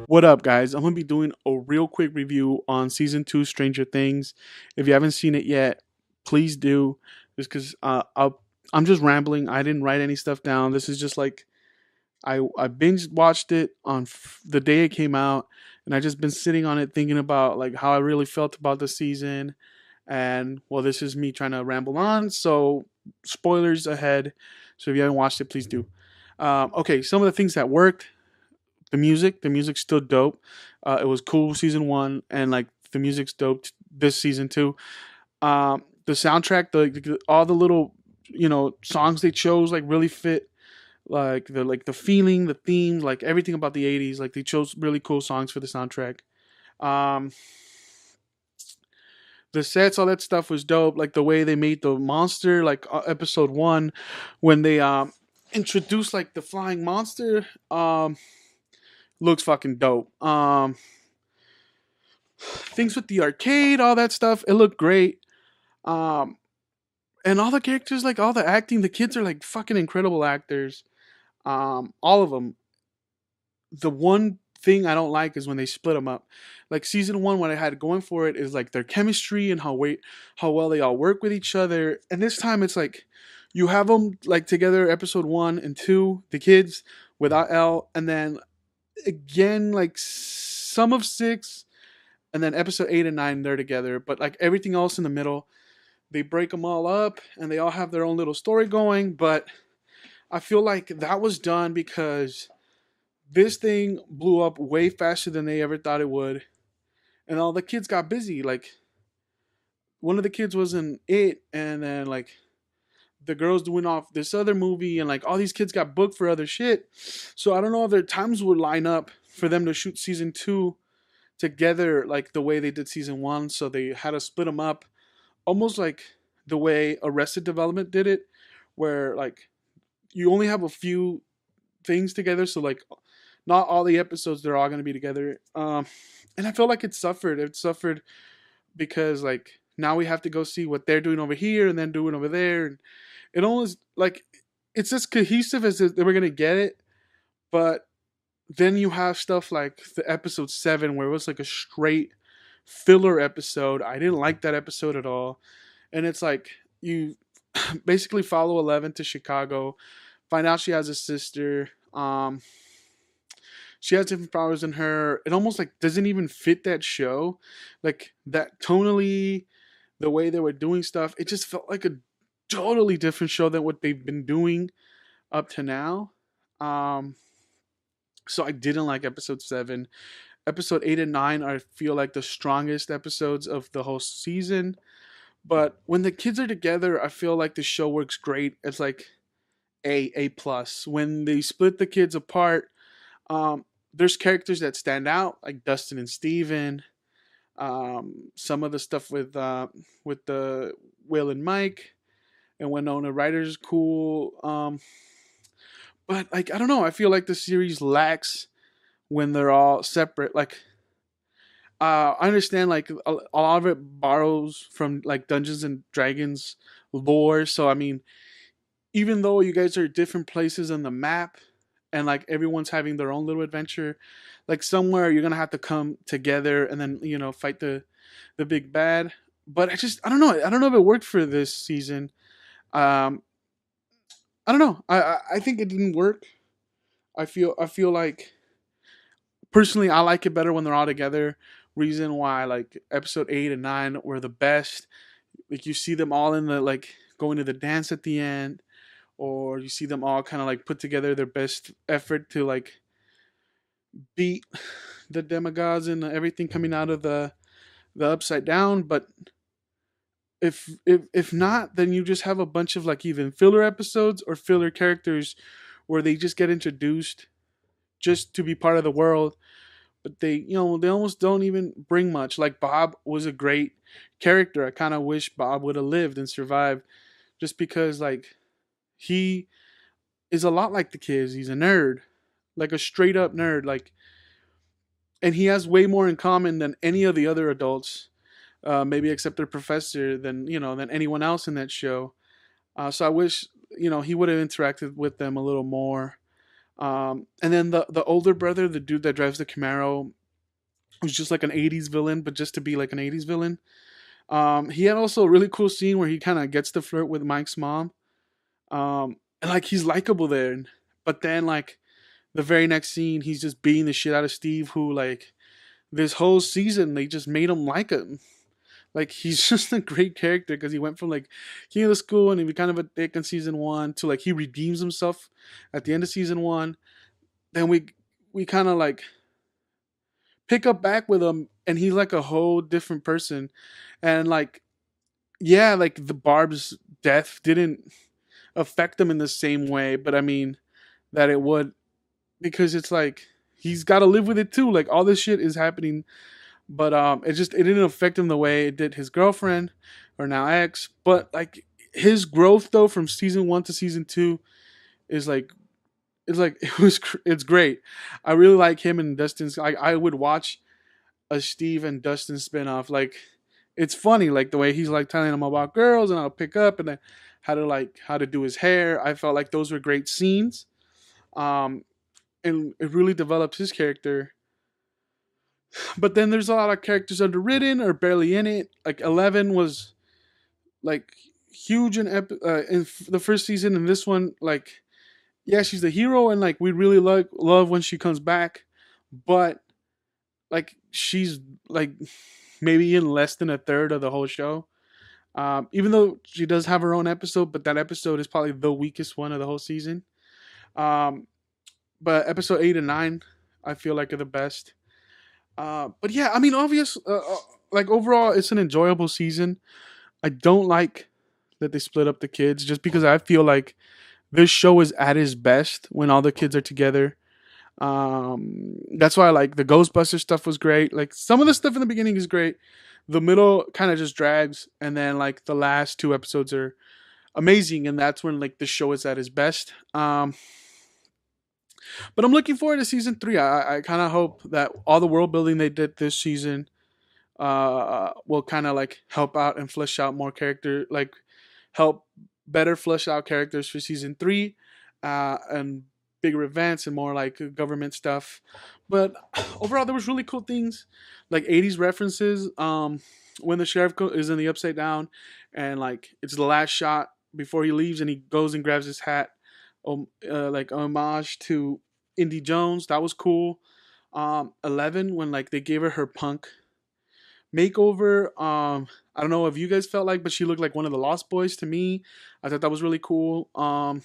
What up, guys? I'm gonna be doing a real quick review on season two, Stranger Things. If you haven't seen it yet, please do. Just because I'm just rambling. I didn't write any stuff down. This is just like I binge watched it on the day it came out, and I just been sitting on it thinking about like how I really felt about the season. And well, this is me trying to ramble on. So spoilers ahead. So if you haven't watched it, please do. Okay, some of the things that worked. The music's still dope. It was cool season one, and like the music's dope this season too. The soundtrack, all the little songs they chose like really fit like the feeling, the theme, like everything about the '80s. Like they chose really cool songs for the soundtrack. Um, the sets, all that stuff was dope. Like the way they made the monster, like episode one, when they introduced like the flying monster. Looks fucking dope. Things with the arcade, all that stuff, it looked great. Um, and all the characters, like all the acting, the kids are like fucking incredible actors. All of them. The one thing I don't like is when they split them up. Like season one, what I had going for it is like their chemistry and how well they all work with each other. And this time it's like you have them like together, episode one and two, the kids without Elle, and then again like some of six, and then episode 8 and 9 they're together, but like everything else in the middle they break them all up and they all have their own little story going. But I feel like that was done because this thing blew up way faster than they ever thought it would, and all the kids got busy. Like one of the kids was in it, and then like the girls doing off this other movie, and like all these kids got booked for other shit. So I don't know if their times would line up for them to shoot season two together like the way they did season one. So they had to split them up, almost like the way Arrested Development did it, where like you only have a few things together. So like not all the episodes they're all going to be together. And I feel like it suffered. It suffered because like now we have to go see what they're doing over here and then doing over there, and it almost like it's as cohesive as they were gonna get it. But then you have stuff like the episode 7 where it was like a straight filler episode. I didn't like that episode at all. And it's like you basically follow 11 to Chicago, find out she has a sister. She has different powers than her. It almost like doesn't even fit that show. Like that tonally, the way they were doing stuff, it just felt like a totally different show than what they've been doing up to now. Um, so I didn't like episode 7. Episode 8 and 9 I feel like the strongest episodes of the whole season. But when the kids are together, I feel like the show works great. It's like A plus. When they split the kids apart, there's characters that stand out, like Dustin and Steven. Some of the stuff with the Will and Mike and Winona Ryder's cool. But like I don't know, I feel like the series lacks when they're all separate. Like I understand like a lot of it borrows from like Dungeons and Dragons lore. So I mean, even though you guys are at different places on the map and like everyone's having their own little adventure, like somewhere you're gonna have to come together and then fight the big bad. But I don't know. I don't know if it worked for this season. Um, I don't know. I think it didn't work. I feel like personally I like it better when they're all together. Reason why like episode 8 and 9 were the best. Like you see them all in the like going to the dance at the end, or you see them all kind of like put together their best effort to like beat the demigods and everything coming out of the upside down. But if not, then you just have a bunch of like even filler episodes or filler characters where they just get introduced just to be part of the world, but they almost don't even bring much. Like Bob was a great character. I kind of wish Bob would have lived and survived, just because like he is a lot like the kids. He's a nerd, like a straight up nerd, like, and he has way more in common than any of the other adults, maybe except their professor, than anyone else in that show. So I wish he would have interacted with them a little more. And then the older brother, the dude that drives the Camaro, was just like an '80s villain, but just to be like an '80s villain. He had also a really cool scene where he kind of gets to flirt with Mike's mom. And like he's likable there, but then like the very next scene, he's just beating the shit out of Steve, who like this whole season they just made him like him. Like he's just a great character because he went from like king of the school and he was kind of a dick in season one to like he redeems himself at the end of season one. Then we kind of like pick up back with him and he's like a whole different person. And like yeah, like the Barb's death didn't affect him in the same way, but I mean that it would, because it's like he's got to live with it too. Like all this shit is happening, but it didn't affect him the way it did his girlfriend or now ex. But like his growth though from season 1 to season 2 is like it's great. I really like him and Dustin's. I would watch a Steve and Dustin spinoff. Like it's funny, like the way he's like telling him about girls and how to pick up and then how to do his hair. I felt like those were great scenes. Um, and it really develops his character. But then there's a lot of characters underwritten or barely in it. Like 11 was like huge in the first season, and this one like yeah, she's the hero, and like we really love when she comes back, but like she's like maybe in less than a third of the whole show. Even though she does have her own episode, but that episode is probably the weakest one of the whole season. Um, but episode 8 and 9, I feel like are the best. But yeah, I mean, like overall, it's an enjoyable season. I don't like that they split up the kids, just because I feel like this show is at its best when all the kids are together. That's why like the Ghostbuster stuff was great. Like some of the stuff in the beginning is great. The middle kind of just drags, and then like the last 2 episodes are amazing, and that's when like the show is at its best. But I'm looking forward to season 3. I kind of hope that all the world building they did this season will kind of like help out and flesh out more character, like help better flesh out characters for season 3, and bigger events and more like government stuff. But overall, there was really cool things, like '80s references. When the sheriff is in the upside down, and like it's the last shot before he leaves, and he goes and grabs his hat, like homage to Indy Jones. That was cool. 11 when like they gave her punk makeover. I don't know if you guys felt like, but she looked like one of the Lost Boys to me. I thought that was really cool. All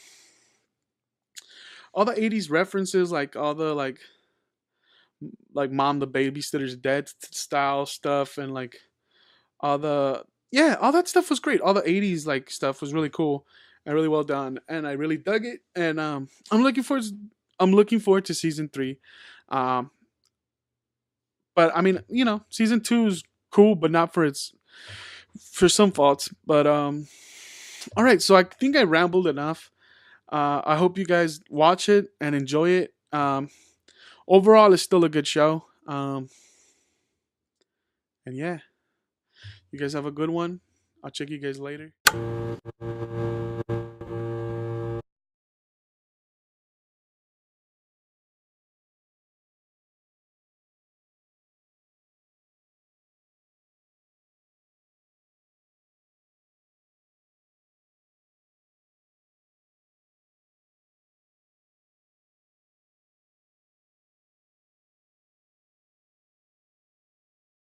the '80s references, like all the like Mom the Babysitter's Dead style stuff, and like all the yeah, all that stuff was great. All the '80s like stuff was really cool and really well done, and I really dug it. And I'm looking forward to season 3. Um, but I mean, season 2 is cool, but not for some faults. But all right, so I think I rambled enough. I hope you guys watch it and enjoy it. Overall, it's still a good show. And yeah, you guys have a good one. I'll check you guys later.